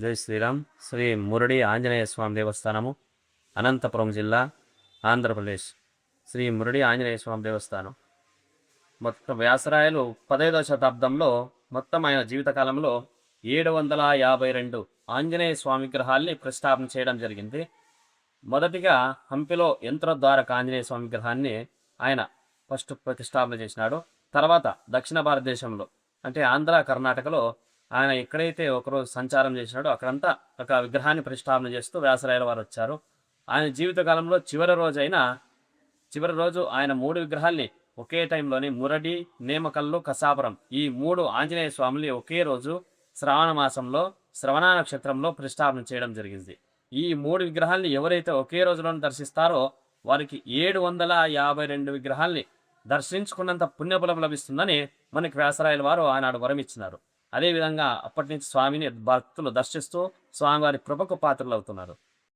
జై శ్రీరామ్. శ్రీ మురడి ఆంజనేయ స్వామి దేవస్థానము, అనంతపురం జిల్లా, ఆంధ్రప్రదేశ్. శ్రీ మురడి ఆంజనేయ స్వామి దేవస్థానం మొత్తం వ్యాసరాయలు 15వ శతాబ్దంలో మొత్తం ఆయన జీవితకాలంలో 752 ఆంజనేయ స్వామి విగ్రహాల్ని ప్రతిష్టాపన చేయడం జరిగింది. మొదటిగా హంపిలో యంత్రద్వారక ఆంజనేయ స్వామి విగ్రహాన్ని ఆయన ఫస్ట్ ప్రతిష్టాపన చేసినాడు. తర్వాత దక్షిణ భారతదేశంలో అంటే ఆంధ్ర, కర్ణాటకలో ఆయన ఎక్కడైతే ఒకరోజు సంచారం చేసినాడో అక్కడంతా ఒక విగ్రహాన్ని ప్రతిష్టాపన చేస్తూ వ్యాసరాయల వారు వచ్చారు. ఆయన జీవితకాలంలో చివరి రోజు ఆయన 3 విగ్రహాల్ని ఒకే టైంలోని మురడి, నేమకల్లు, కసాపురం ఈ 3 ఆంజనేయ స్వాముల్ని ఒకే రోజు శ్రావణ మాసంలో శ్రవణ నక్షత్రంలో ప్రతిష్టాపన చేయడం జరిగింది. ఈ 3 విగ్రహాల్ని ఎవరైతే ఒకే రోజులో దర్శిస్తారో వారికి 752 విగ్రహాల్ని దర్శించుకున్నంత పుణ్యఫలం లభిస్తుందని మనకి వ్యాసరాయల వారు ఆనాడు వరం ఇచ్చినారు. అదేవిధంగా అప్పటి నుంచి స్వామిని భక్తులు దర్శిస్తూ స్వామివారి కృపకు పాత్రలు అవుతున్నారు.